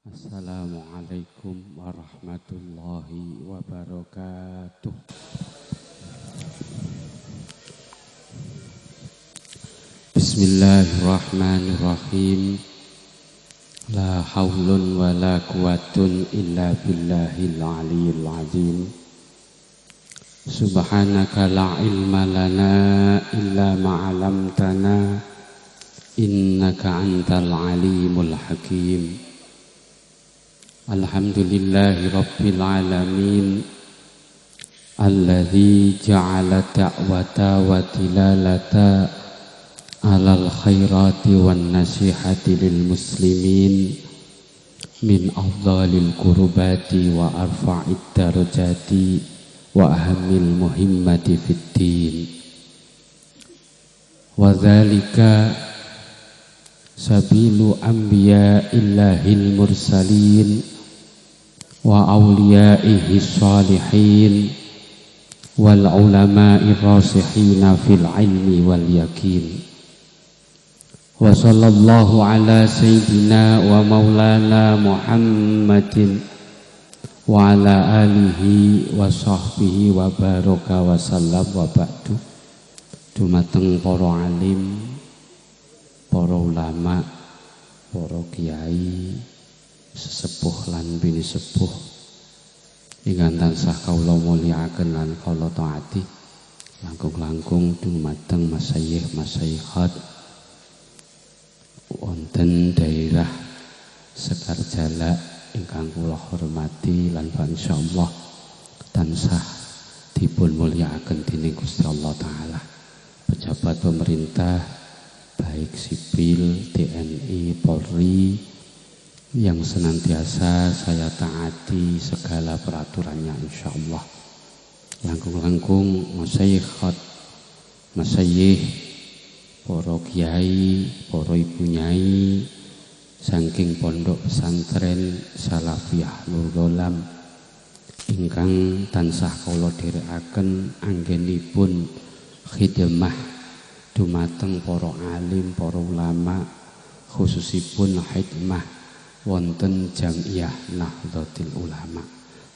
Assalamualaikum warahmatullahi wabarakatuh. Bismillahirrahmanirrahim. La haulun wa la quwatun illa billahil aliyyil azim. Subhanaka la ilma lana illa ma 'allamtana innaka antal alimul hakim. Alhamdulillahi rabbil alamin alladzi ja'ala da'wata wa tilalata alal khairati wan nasihati lil muslimin min afdhalil qurbati wa arfa'id darajati wa ahamil muhimmati fid din wa dzalika sabilu anbiya illahil mursalin wa awliyaihi shalihin wal ulama'i rasihina fil ilmi wal yakin wa sallallahu ala sayyidina wa maulana Muhammadin wa ala alihi wa sahbihi wa baraka wa sallam wa ba'du. Dumateng para alim, para ulama, para kiai, sesepuh lan bini sepuh ingkang tansah kawula mulyakaken lan kawula taati, langkung-langkung dumateng masyayikh-masyayikhat wonten daerah Sekarjala ingkang kula hormati lan insyaallah tansah dipun mulyakaken dening Gusti Allah taala. Pejabat pemerintah baik sipil, TNI, Polri yang senantiasa saya taati segala peraturannya insyaallah. Langkung-langkung masyayikhat, masyayikh, para kiai, para ibu nyai saking pondok pesantren Salafiyah Nur Dolam ingkang tansah kula dherekaken anggenipun khidmah dumateng para alim, para ulama, khususipun khidmah wonten Jam'iyah Nahdlatul Ulama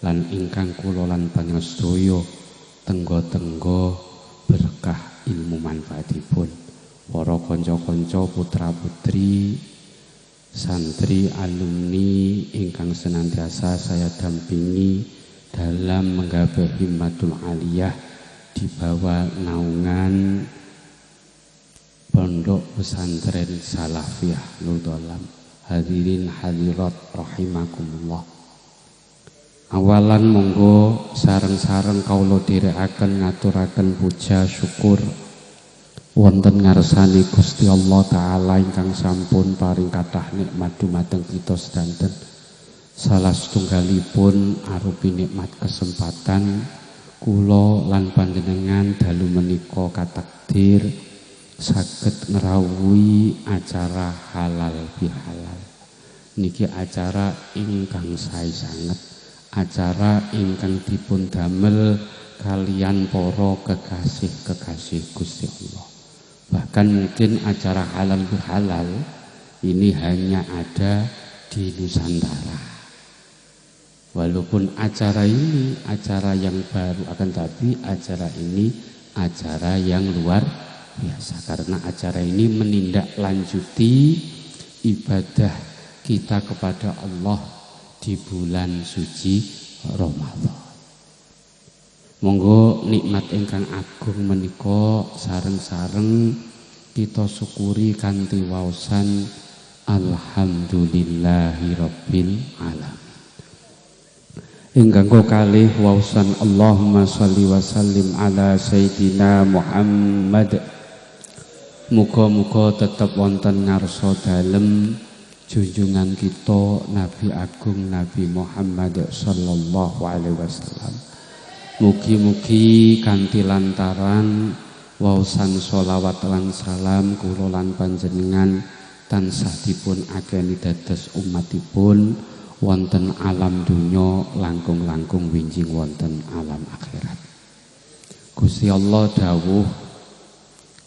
lan ingkang kula lan panjenengan tenggo-tenggo berkah ilmu manfaatipun para kanca-kanca putra-putri santri alumni ingkang senantiasa saya dampingi dalam menggapai himmatul aliyah di bawah naungan Pondok Pesantren Salafiyah Nur Dolam. Hadirin hadirat rahimakumullah. Awalan monggo sareng-sareng kawula dherekaken ngaturaken puja syukur wonten ngarsane Gusti Allah taala ingkang sampun paring kathah nikmat dumateng kita sedanten. Salah setunggalipun arupi nikmat kesempatan kula lan panjenengan dalu menika katakdir saged ngrawuhi acara halal bihalal. Niki acara ingkang sae sanget, acara ingkang dipun damel kalian para kekasih-kekasih Gusti Allah. Bahkan mungkin acara halal bihalal ini hanya ada di Nusantara. Walaupun acara ini acara yang baru, akan tapi acara ini acara yang luar biasa karena acara ini menindaklanjuti ibadah kita kepada Allah di bulan suci Ramadan. Monggo nikmat ingkang agung menika sareng-sareng kita syukuri kanthi waosan alhamdulillahirabbil alamin. Ingkang kalih waosan Allahumma sholli wa sallim ala sayyidina Muhammad. Muga-muga tetep wonten ngarsa dalem junjungan kita Nabi Agung Nabi Muhammad sallallahu alaihi wasallam. Mugi-mugi kanthi lantaran waosan sholawat lan salam kula lan panjenengan tansah dipun ageni dados umatipun wonten alam dunya langkung-langkung winjing wonten alam akhirat. Gusti Allah dawuh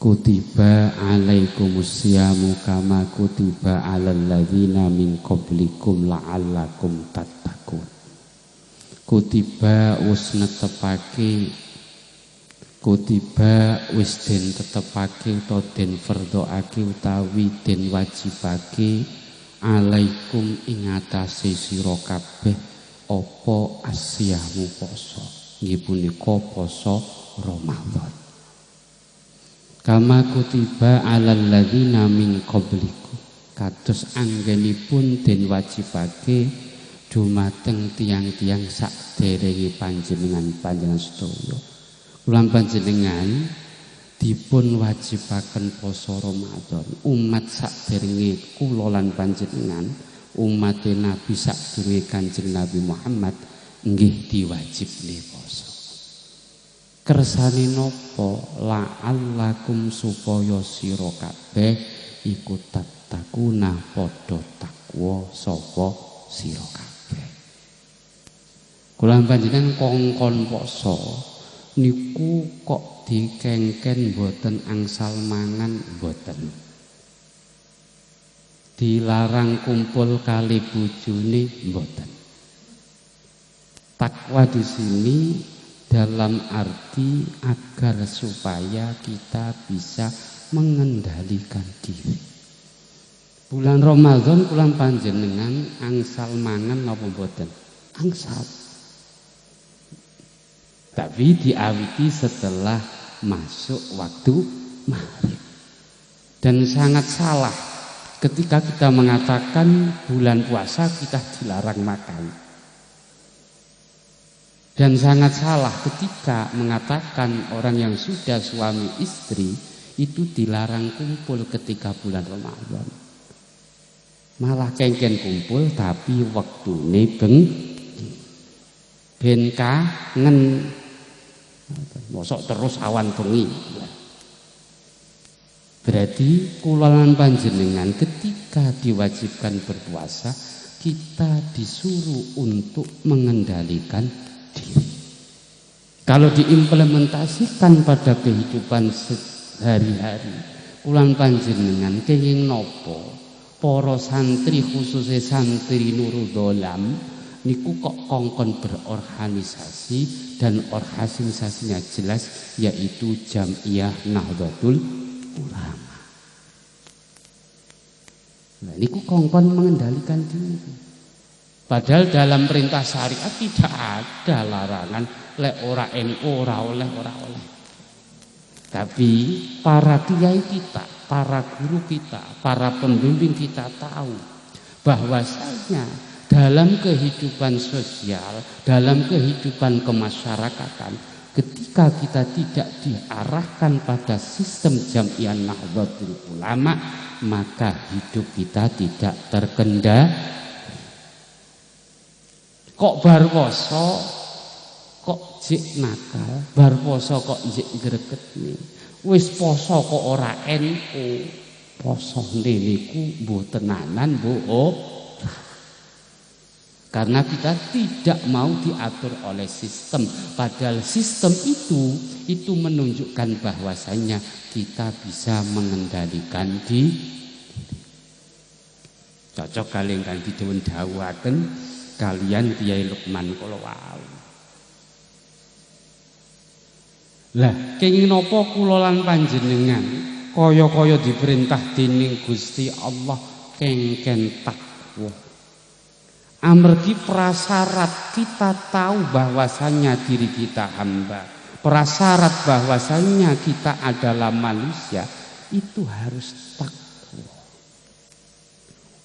kutiba alaikumusyamu kama kutiba alal ladzina min qablikum la'allakum tattaqun. Kutiba wis netepake, kutiba wis den tetepake utawa den fardhoake utawi den wajibake alaikum ing atase sira kabeh apa asyamu poso. Nggih punika poso Ramadan. Kama kutiba alal ladzina min qablikum, kados anggenipun den wajibake dumateng tiang-tiang sakderenge panjenengan sedaya. Kula panjenengan dipun wajibaken poso Ramadan. Umat sakderenge kula lan panjenengan, umat Nabi sadurunge Kanjeng Nabi Muhammad nggih diwajibne poso. Kersane napa? La'allakum supaya sira kabeh iku tatakuna padha takwa sapa sira kabeh. Kula panjenengan kongkon poso niku kok dikengken boten angsal mangan boten. Dilarang kumpul kali bojone boten. Takwa di sini dalam arti agar supaya kita bisa mengendalikan diri. Bulan Ramadan kula panjenengan angsal mangan napa mboten? Angsal. Tapi diawiti setelah masuk waktu maghrib. Dan sangat salah ketika kita mengatakan bulan puasa kita dilarang makan. Dan sangat salah ketika mengatakan orang yang sudah suami istri itu dilarang kumpul ketika bulan Ramadan. Malah kengken kumpul tapi waktune ben kangen. Mosok terus awan bengi. Berarti kula lan panjenengan ketika diwajibkan berpuasa kita disuruh untuk mengendalikan diri. Kalau diimplementasikan pada kehidupan sehari-hari, kulan panjenengan kenging nopo, para santri khususnya santri Nurul Dolam niku kok kongkon berorganisasi dan organisasinya jelas yaitu Jam'iyah Nahdlatul Ulama. Nah, niku kongkon mengendalikan diri. Padahal dalam perintah syariat tidak ada larangan lek ora NU ora oleh. Tapi para kiai kita, para guru kita, para pembimbing kita tahu bahwasanya dalam kehidupan sosial, dalam kehidupan kemasyarakatan, ketika kita tidak diarahkan pada sistem Jam'iyah Nahdlatul Ulama, maka hidup kita tidak terkendali. Kok bar poso kok jek nakal, bar poso kok jek gregetne. Wis poso kok ora NU. Poso niku mboten tenanan, Bu. Karena kita tidak mau diatur oleh sistem. Padahal sistem itu menunjukkan bahwasanya kita bisa mengendalikan diri. Cocok kali ingkang dipun dawuhaken kalian Kiai Lukman kula wau. Lah kenging napa kula lan panjenengan kaya-kaya diperintah dening Gusti Allah kengken takwa. Amargi prasyarat kita tahu bahwasanya diri kita hamba, prasyarat bahwasanya kita adalah manusia, itu harus takwa.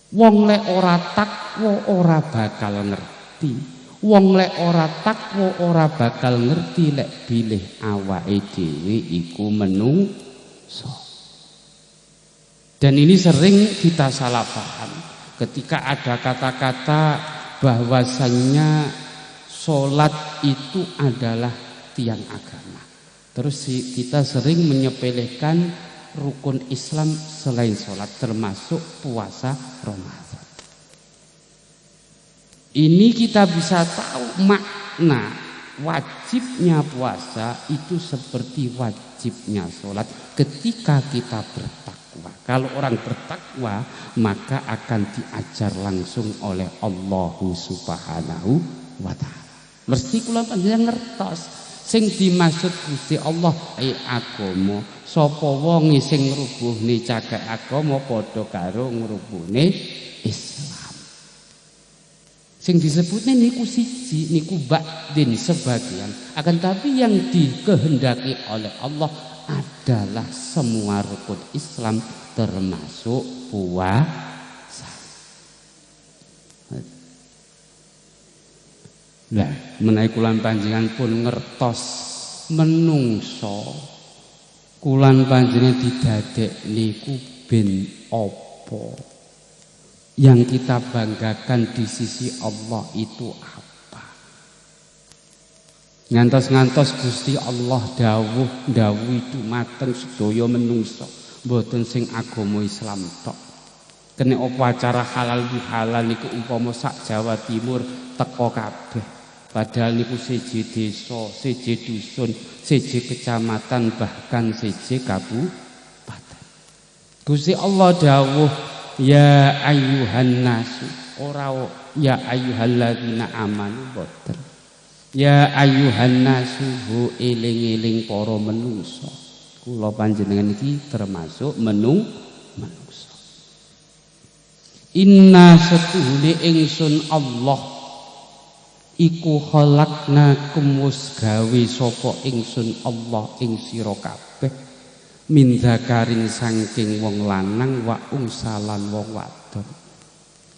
Wong lek ora takwa ora bakal ngerti. Wong lek ora takwa ora bakal ngerti lek bilih awake dhewe iku menungso. Dan ini sering kita salah paham ketika ada kata-kata bahwasannya sholat itu adalah tiang agama. Terus kita sering menyepelekan rukun Islam selain sholat termasuk puasa Ramadan. Ini kita bisa tahu makna wajibnya puasa itu seperti wajibnya sholat ketika kita bertakwa. Kalau orang bertakwa maka akan diajar langsung oleh Allah Subhanahu wa ta'ala. Mesti kula panjenengan ngertos sing dimaksud Gusti Allah agama. Sapa wong sing ngrubuhne cagak agama padha karo ngrubuhne Islam. Sing disebutnya niku siji, niku ba'din sebagian. Akan tapi yang dikehendaki oleh Allah adalah semua rukun Islam termasuk puasa. Lah, menawi kula panjenengan pun ngertos menungso kula panjenengan didadek niku ben apa? Yang kita banggakan di sisi Allah itu apa? Ngantos-ngantos Gusti Allah dawuh itu mateng sedaya menungso, mboten sing agama Islam tok. Kene apa acara halal bihalal niku umpama sak Jawa Timur teko kabeh. Padahal niku siji desa, siji dusun, siji kecamatan, bahkan siji kabupaten. Gusti Allah dawuh, ya ayyuhan nasu, ora ya ayyuhalladzina amanu boten. Ya ayyuhan nasu, hu eling-eling para menungso. Kula panjenengan iki termasuk menungso. Inna setuhune ingsun Allah iku khalaqnakum wis gawe sapa ingsun Allah ing sira kabeh min dzakarin saking wong lanang wa unsalan wong wadon.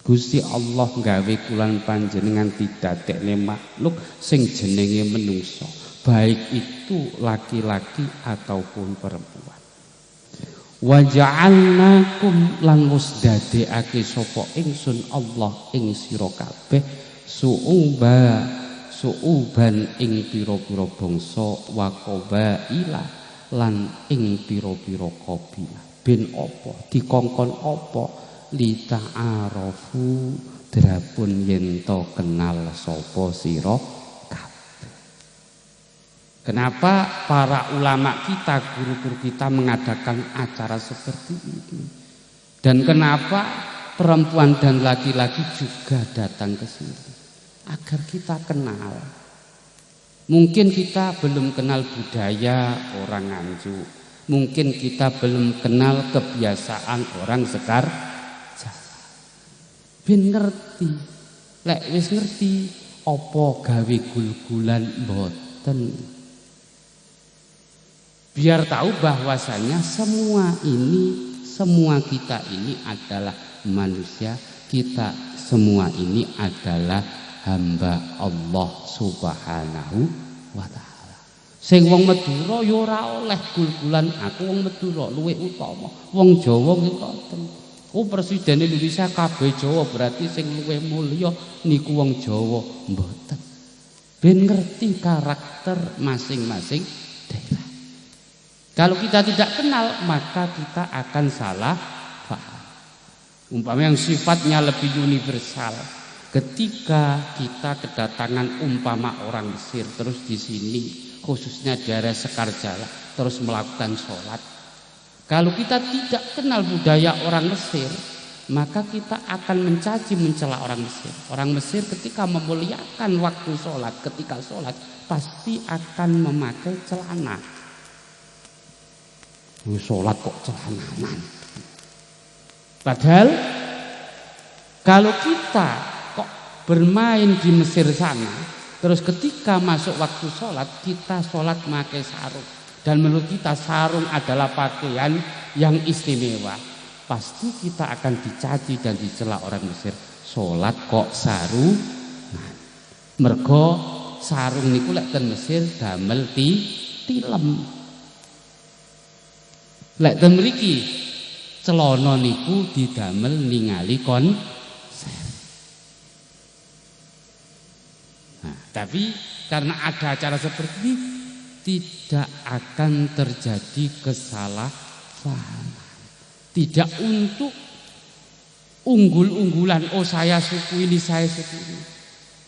Gusti Allah gawe kulan panjenengan didadekne makhluk sing jenenge menungso, baik itu laki-laki ataupun perempuan. Wa ja'alnakum lan wis dadekake sapa ingsun Allah ing sira kabeh su'uban ing pira-pira bangsa wa qabaila lan ing pira-pira kabilah. Ben apa dikongkon apa li ta'arafu drapun yen to kenal sapa sira kabeh. Kenapa para ulama kita, guru-guru kita mengadakan acara seperti ini? Dan kenapa perempuan dan laki-laki juga datang ke sini? Agar kita kenal. Mungkin kita belum kenal budaya orang Nganjuk, mungkin kita belum kenal kebiasaan orang Sekar Jawa. Ben ngerti, lek wis ngerti apa gawe gul-gulan mboten. Biar tahu bahwasanya semua kita ini adalah manusia, kita semua ini adalah hamba Allah Subhanahu wa ta'ala. Sing wong Madura ya ora oleh gul-gulan aku wong Madura luwih utama. Wong Jawa nggih ngoten. Oh presiden Indonesia kabeh Jawa berarti sing luwih mulya niku wong Jawa mboten. Ben ngerti karakter masing-masing daerah. Kalau kita tidak kenal maka kita akan salah paham. Umpama yang sifatnya lebih universal. Ketika kita kedatangan umpama orang Mesir terus di sini khususnya daerah Sekarjala terus melakukan sholat. Kalau kita tidak kenal budaya orang Mesir maka kita akan mencaci mencela orang Mesir. Orang Mesir ketika memuliakan waktu sholat, ketika sholat pasti akan memakai celana. Sholat kok celananan. Padahal kalau kita bermain di Mesir sana, terus ketika masuk waktu sholat kita sholat pakai sarung, dan menurut kita sarung adalah pakaian yang istimewa, pasti kita akan dicaci dan dicela orang Mesir. Sholat kok sarung? Mergo sarung niku lek ten Mesir damel tilem. Lek ten mriki celana niku didamel ningali tapi karena ada acara seperti ini tidak akan terjadi kesalahpahaman. Tidak untuk unggul-unggulan, oh saya suku ini, saya suku ini.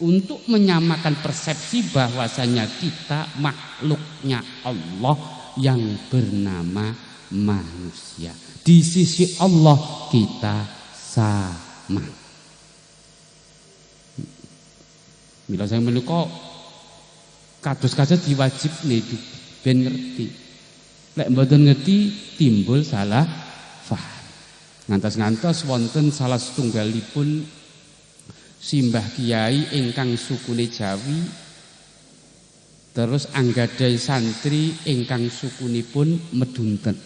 untuk menyamakan persepsi bahwasanya kita makhluknya Allah yang bernama manusia. Di sisi Allah kita sama. Mila saya menika kados-kados diwajibne ben ngerti. Lek mboten ngerti timbul salah paham. Ngantos-ngantos wonten salah setunggalipun simbah kiai ingkang sukune Jawi terus anggadhahi santri ingkang sukunipun Medunten.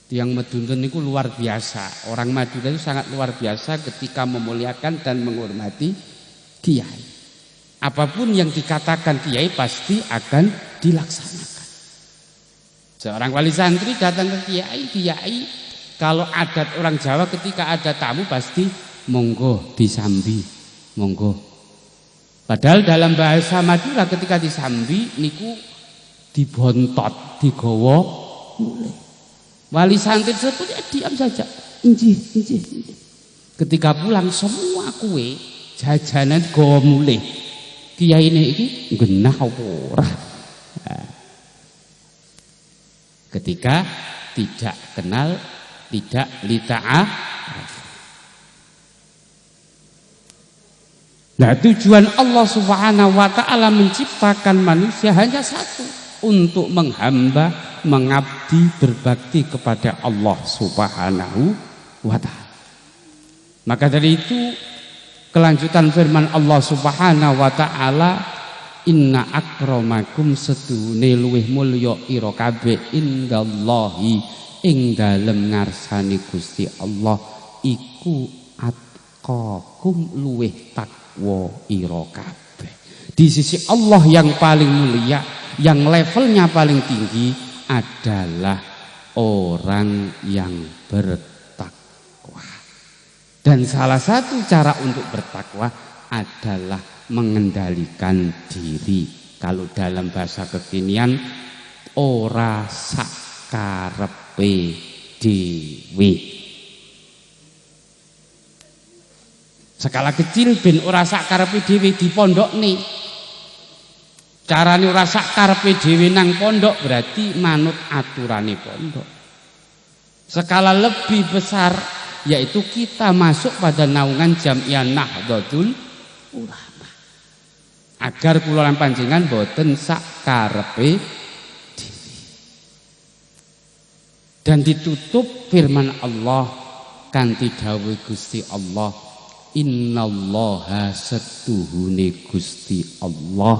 Tiang Medunten itu luar biasa. Orang Madura itu sangat luar biasa ketika memuliakan dan menghormati kiai. Apapun yang dikatakan kiai pasti akan dilaksanakan. Seorang wali santri datang ke kiai kalau adat orang Jawa ketika ada tamu pasti monggo disambi, monggo. Padahal dalam bahasa Madura ketika disambi niku dibontot, digawa mulih. Wali santri tersebut ya diam saja. Injih. Ketika pulang semua kue jajanan gawa mulih. Kiai ini iki genah apa ora? Ketika tidak kenal, tidak lita'ah. Nah, tujuan Allah Subhanahu wa taala menciptakan manusia hanya satu, untuk menghamba, mengabdi, berbakti kepada Allah Subhanahu wa taala. Maka dari itu kelanjutan firman Allah Subhanahu wa taala, inna akramakum sedune luwih mulya ira kabeh indallahi ing dalem ngarsane Gusti Allah iku atqakum luwih takwa ira kabeh. Di sisi Allah yang paling mulia, yang levelnya paling tinggi adalah orang yang bertakwa. Dan salah satu cara untuk bertakwa adalah mengendalikan diri. Kalau dalam bahasa kekinian ora sakarepe dhewe. Skala kecil ben ora sakarepe dhewe di pondok nih. Carane ora sakarepe dhewe nang pondok berarti manut aturane pondok. Skala lebih besar yaitu kita masuk pada naungan Jamiah Nahdlatul Ulama. Agar kula lan panjenengan boten sakarepe dhewe. Dan ditutup firman Allah kanthi dawuh Gusti Allah, innallaha setuhune Gusti Allah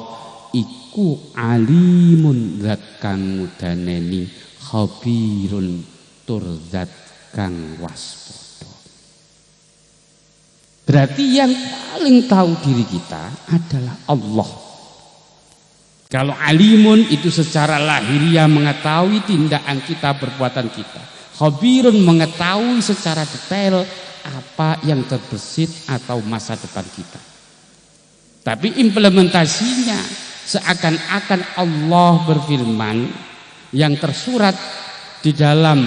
iku alimun zat kang mudaneni, khabirun tur zat kang waspada. Berarti yang paling tahu diri kita adalah Allah. Kalau alimun itu secara lahiriah mengetahui tindakan kita, perbuatan kita. Khabirun mengetahui secara detail apa yang terbesit atau masa depan kita. Tapi implementasinya seakan-akan Allah berfirman yang tersurat di dalam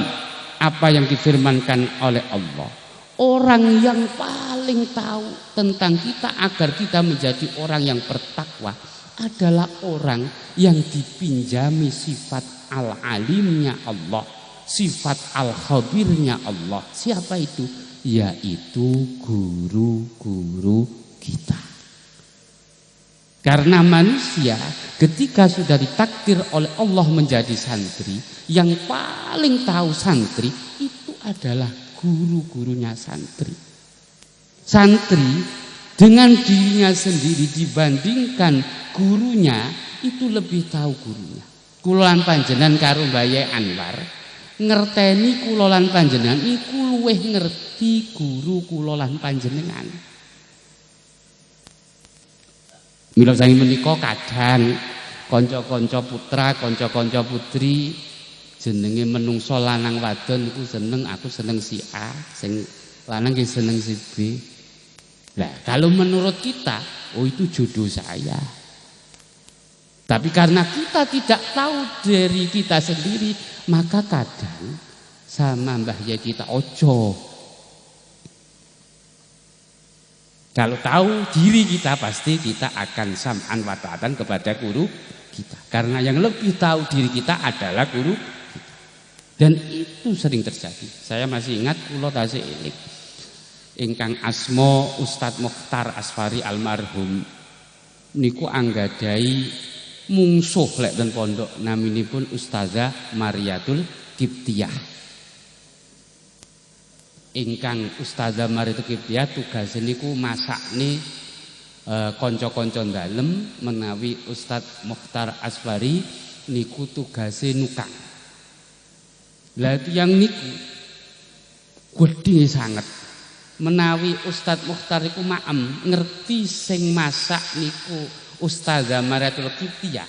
apa yang difirmankan oleh Allah. Orang yang paling tahu tentang kita agar kita menjadi orang yang bertakwa adalah orang yang dipinjami sifat al-alimnya Allah, sifat al-khabirnya Allah. Siapa itu? Yaitu guru-guru kita. Karena manusia ketika sudah ditakdir oleh Allah menjadi santri, yang paling tahu santri itu adalah guru-gurunya santri. Santri dengan dirinya sendiri dibandingkan gurunya itu lebih tahu gurunya. Kula lan panjenengan karo Mbah Anwar ngerteni kula lan panjenengan iku luwih ngerti guru kula lan panjenengan. Mila saking menika kadang kanca-kanca putra, kanca-kanca putri jenenge menungso lanang wadon iku seneng, aku seneng si A, sing lanang ki seneng si B. Nah, kalau menurut kita, oh itu jodoh saya. Tapi karena kita tidak tahu dari kita sendiri, maka kadang sama mbah ya kita ojo. Kalau tahu diri kita pasti kita akan sam'an wa ta'atan kepada guru kita. Karena yang lebih tahu diri kita adalah guru kita. Dan itu sering terjadi. Saya masih ingat kula tasih eling. Ingkang asma Ustadz Mokhtar Asfari almarhum niku anggadai mungsuh lek ten pondok naminipun Ustazah Mariatul Kiptiyah. Ingkang Ustazah Mariatul Kiptiyah tugas niku masakne kanca-kanca dalem menawi Ustadz Mokhtar Asfari niku tugase nukang. Lah tiyang niku gedhe sanget. Menawi Ustadz Mokhtar iku maem ngerti sing masak niku Ustazah Mariatul Kiptiyah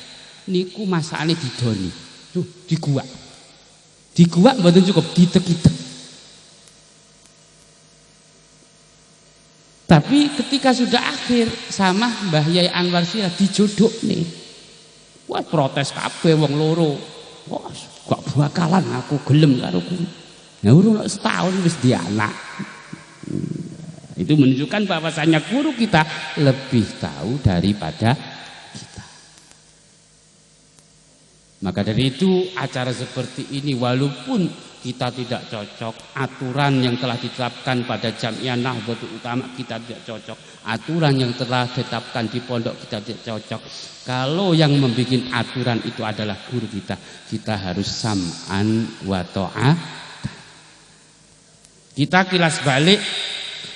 niku masakane didoni. Tuh diguak. Diguak mboten cukup ditek-itek. Tapi ketika sudah akhir sama Mbah Yai Anwar Sirah dijodhokne. Wah protes kabeh wong loro. Wah gak bakalan aku gelem karo kuwi. Nah urung setahun wis di anak. Itu menunjukkan bahwasanya guru kita lebih tahu daripada kita. Maka dari itu acara seperti ini walaupun kita tidak cocok, aturan yang telah ditetapkan pada Jamiah Nahdlatul Ulama kita tidak cocok, aturan yang telah ditetapkan di pondok kita tidak cocok. Kalau yang membuat aturan itu adalah guru kita, kita harus sam'an wa ta'ah. Kita kilas balik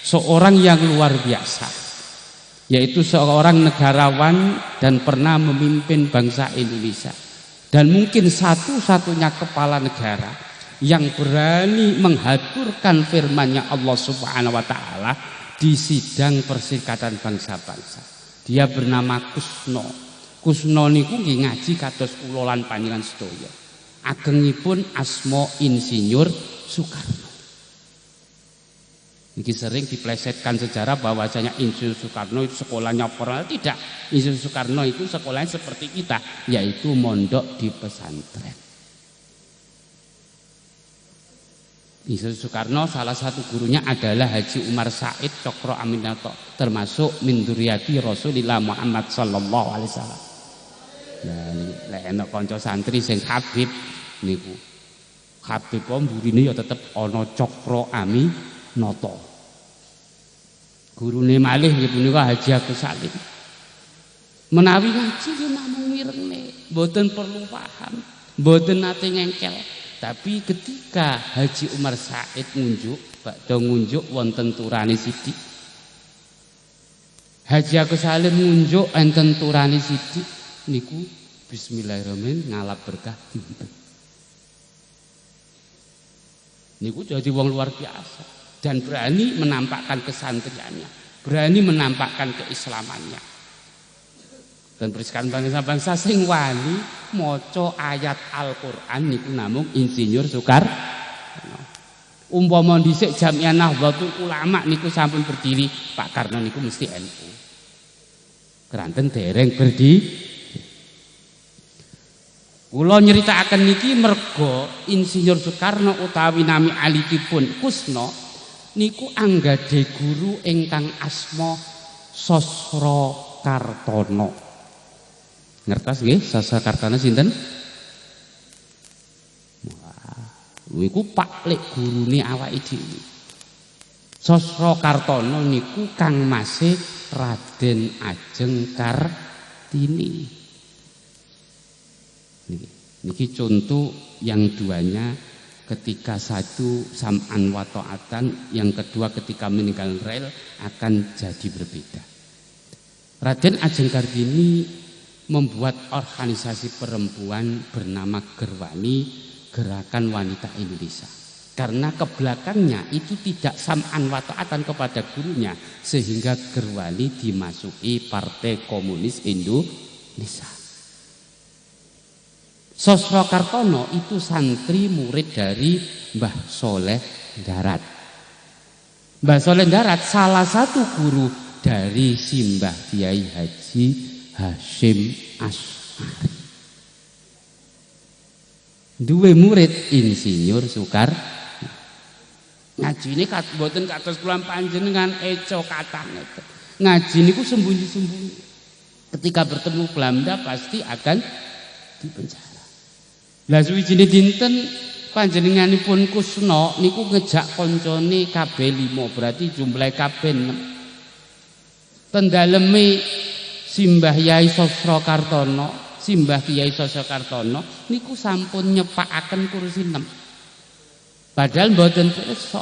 seorang yang luar biasa, yaitu seorang negarawan dan pernah memimpin bangsa Indonesia, dan mungkin satu-satunya kepala negara yang berani menghaturkan firman-Nya Allah Subhanahu wa taala di sidang Perserikatan Bangsa-Bangsa. Dia bernama Kusno. Kusno niku nggih ngaji kados kula lan panjenengan sedaya. Agengipun asma Insinyur Soekarno. Ini sering diplesetkan sejarah bahwasanya Insinyur Soekarno itu sekolahnya formal. Tidak, Insinyur Soekarno itu sekolahnya seperti kita, yaitu mondok di pesantren. Insinyur Soekarno salah satu gurunya adalah Haji Umar Said Cokro Aminato, termasuk min dzurriyyati Rasulillah Muhammad sallallahu alaihi wasallam. Nah, lek enak kanca santri sing Habib niku. Habib mburine ya tetep ana Cokro Aminoto. Gurune malih nggih punika Haji Agus Salim. Menawi ngaji nggih namung mirenge, mboten perlu paham, mboten nate ngengkel. Tapi ketika Haji Umar Said ngunjuk, bakda ngunjuk wonten turane sithik. Haji Agus Salim ngunjuk enten turane sithik niku bismillahirrahmanirrahim ngalap berkah dimpet. Niku jadi wong luar biasa dan berani menampakkan kesantriannya, berani menampakkan keislamannya. Dan Perserikatan Bangsa-Bangsa sing wani maca ayat Al-Qur'an niku namung Insinyur Soekarno. Umpama dhisik Jamiah Nahdlatul Ulama niku sampun berdiri, Pak Karno niku mesti NU. Keranten dereng berdiri. Kula nyeritakaken niki merga Insinyur Soekarno utawi nami alitipun Kusno niku anggadhe guru ingkang asma Sosrokartono. Ngertos nggih Sosrokartono sinten? Wah, niku Pak Lek gurune awake dhewe. Sosrokartono niku kangmasé Raden Ajeng Kartini. Niki contoh yang duanya, ketika satu sam'an wa ta'atan, yang kedua ketika meninggal rel akan jadi berbeda. Raden Ajeng Kartini membuat organisasi perempuan bernama Gerwani, Gerakan Wanita Indonesia. Karena kebelakangnya itu tidak sam'an wa ta'atan kepada gurunya, sehingga Gerwani dimasuki Partai Komunis Indonesia. Sosrokartono itu santri murid dari Mbah Soleh Darat. Mbah Soleh Darat salah satu guru dari Simbah Kiai Haji Hashim Asy'ari. Duwe murid Insinyur Soekarno. Ngajine mboten kados kula panjenengan eco katane. Ngaji niku sembunyi-sembunyi. Ketika bertemu Belanda pasti akan dipenjara. Lah suwijine dinten panjenenganipun Kusno niku ngejak koncone kabeh 5, berarti jumlah kabeh 6. Tendaleme Simbah Yai Sosrokartono, Simbah Kyai Sosrokartono niku sampun nyepakaken kursi 6. Padahal mboten pirsa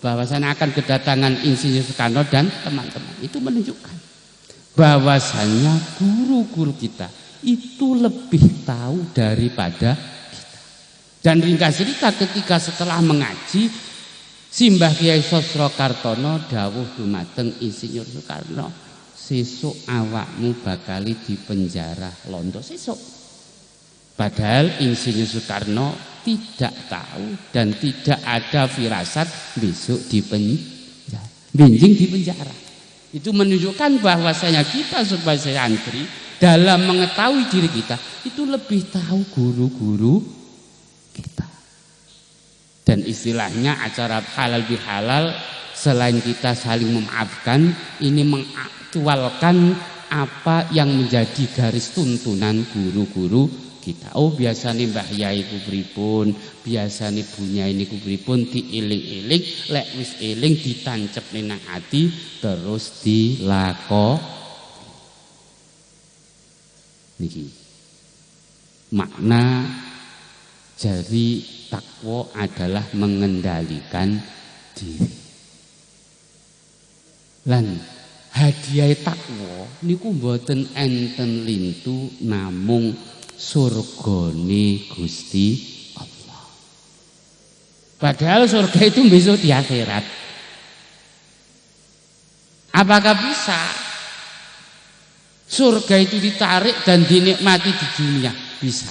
bahwasanya akan kedatangan Insinyur Soekarno dan teman-teman. Itu menunjukkan bahwasanya guru-guru kita itu lebih tahu daripada kita. Dan ringkas cerita ketika setelah mengaji Simbah Kyai Sosrokartono dawuh dumateng Insinyur Soekarno, sesuk awakmu bakali dipenjara londo sesuk. Padahal Insinyur Soekarno tidak tahu dan tidak ada firasat besok dipenjara, benjing dipenjara. Itu menunjukkan bahwasanya kita sebagai santri dalam mengetahui diri kita itu lebih tahu guru-guru kita. Dan istilahnya acara halal bihalal, selain kita saling memaafkan, ini mengaktualkan apa yang menjadi garis tuntunan guru-guru kita. Oh biasanya Mbah Yai ku pripun, biasanya Bunya ini ku pripun, diiling-iling, lek wis eling ditancep nang ati terus dilako. Niki makna jari takwa adalah mengendalikan diri. Lan hadiah takwa niku mboten enten lintu namung surgane Gusti Allah. Padahal surga itu besok di akhirat. Apakah bisa surga itu ditarik dan dinikmati di dunia? Bisa.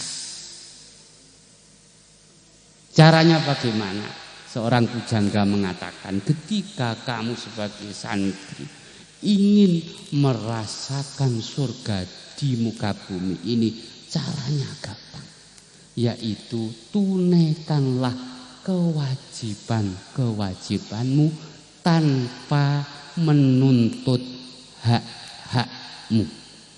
Caranya bagaimana? Seorang pujangga mengatakan, ketika kamu sebagai santri ingin merasakan surga di muka bumi ini, caranya gampang, yaitu tunaikanlah kewajiban-kewajibanmu tanpa menuntut hak-hakmu.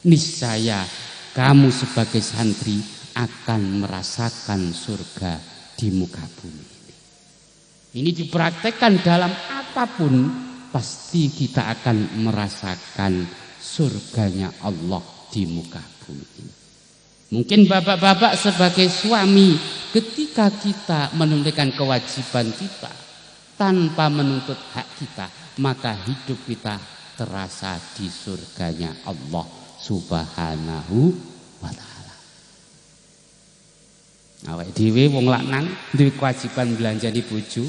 Niscaya kamu sebagai santri akan merasakan surga di muka bumi ini. Ini dipraktekkan dalam apapun, pasti kita akan merasakan surganya Allah di muka bumi ini. Mungkin bapak-bapak sebagai suami, ketika kita menunaikan kewajiban kita tanpa menuntut hak kita, maka hidup kita terasa di surganya Allah Subhanahu wa ta'ala. Awake dhewe wong lanang duwe kewajiban belanjani bojo.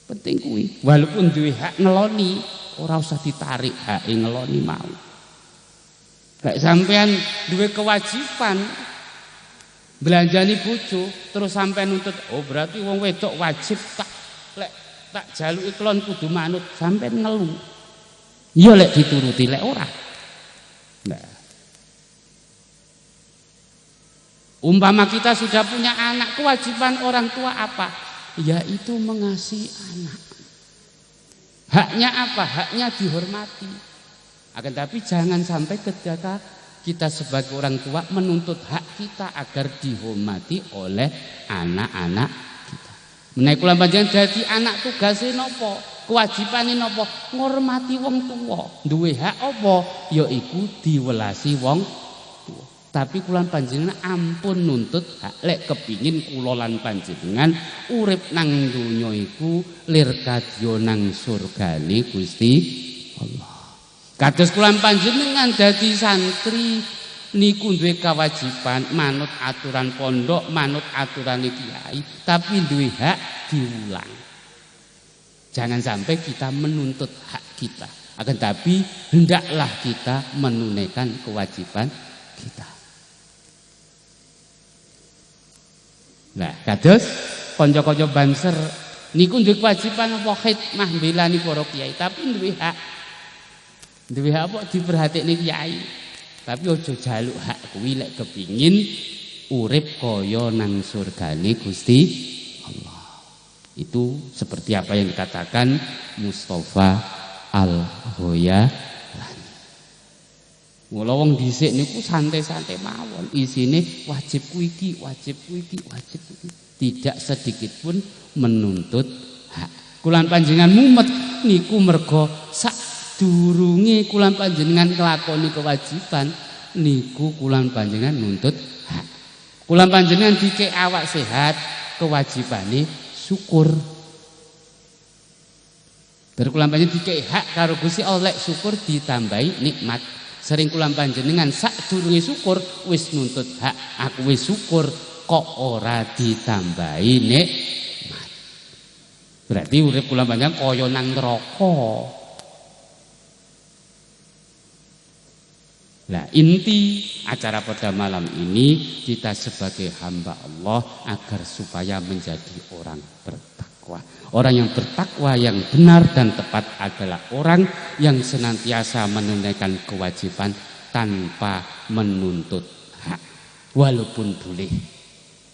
Penting kuwi, walaupun duwe hak ngeloni, ora usah ditarik hak ngeloni mau. Kayak sampean duwe kewajiban belanjani bojo terus sampean nuntut, oh berarti wong wedok wajib tak jaluki klon kudu manut, sampean ngeluh. Iya lek dituruti, lek ora. Nah. Umpama kita sudah punya anak, kewajiban orang tua apa? Yaitu mengasihi anak. Haknya apa? Haknya dihormati. Akan tapi jangan sampai ketika kita sebagai orang tua menuntut hak kita agar dihormati oleh anak-anak kita. Menawi kula panjenengan dadi anak tugase napa? Kewajibane napa? Ngormati wong tuwa. Duwe hak apa? Yaiku diwelasi wong tuwa. Tapi kula panjenengan ampun nuntut hak, lek kepingin kula lan panjenengan urip nang donya iku lir kadya nang surgane Gusti Allah. Kados kula panjenengan dadi santri niku duwe kewajiban manut aturan pondok, manut aturan kiai, tapi duwe hak diulang. Jangan sampai kita menuntut hak kita, akan tapi hendaklah kita menunaikan kewajiban kita. Nah, kados kanca-kanca Banser niku duwe kewajiban apa khidmah mbelani para kiai, tapi duwe hak. Duwe hak apa diperhatikne kiai. Tapi aja jaluk hak kuwi lek kepingin urip kaya nang surgane Gusti Allah. Itu seperti apa yang dikatakan Mustafa al-ghoyalan. Mula wong dhisik niku santai-santai mawon, isine wajibku iki, wajibku iki, wajibku iki. Tidak sedikit pun menuntut hak. Kulan panjenengan mumet niku mergo sadurunge kulan panjenengan nglakoni kewajiban niku kulan panjenengan nuntut hak. Kulan panjenengan dikek awak sehat, kewajibane syukur. Terus kulan panjenengan dikek hak karo Gusti Allah, syukur ditambahi nikmat. Sering kulan panjenengan sadurunge syukur wis nuntut hak, aku wis syukur kok ora ditambahi nikmat. Berarti urip kulan panjenengan kaya nang neraka. Nah, inti acara pada malam ini kita sebagai hamba Allah agar supaya menjadi orang bertakwa. Orang yang bertakwa yang benar dan tepat adalah orang yang senantiasa menunaikan kewajiban tanpa menuntut hak. Walaupun boleh.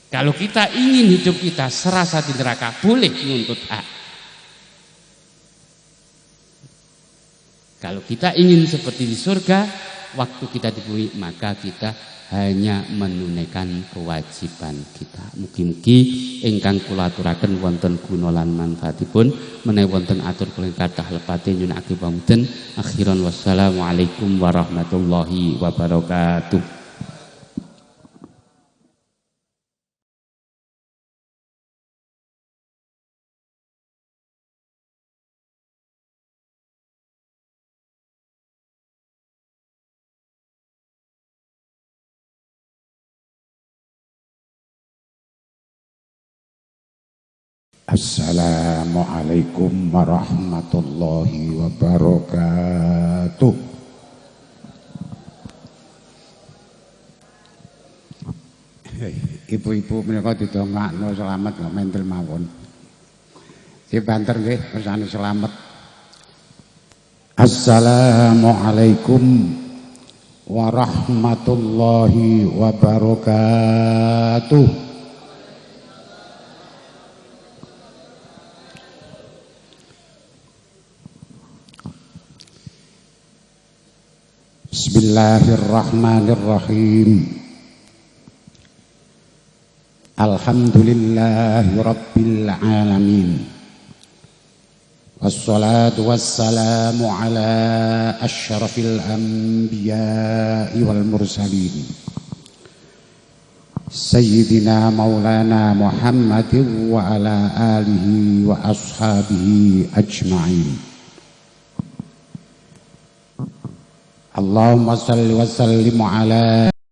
Kalau kita ingin hidup kita serasa di neraka, boleh menuntut hak. Kalau kita ingin seperti di surga, waktu kita di bumi, maka kita hanya menunaikan kewajiban kita. Mugi-mugi ingkang kula aturaken wonten guna lan manfaatipun, menawi wonten atur kula kathah lepate nyunake pamuten. Akhiran wassalamualaikum warahmatullahi wabarakatuh. Assalamualaikum warahmatullahi wabarakatuh. Ibu-ibu menika didongakno selamat kok mentel mawon. Si banter nggih kersane selamat. Assalamualaikum warahmatullahi wabarakatuh. Bismillahirrahmanirrahim. Alhamdulillahi rabbil alamin. Wassalatu wassalamu ala asyrafil anbiya'i wal mursalin. Sayyidina maulana Muhammadin wa ala alihi wa ashabihi ajma'in. Allahumma salli wa sallim ala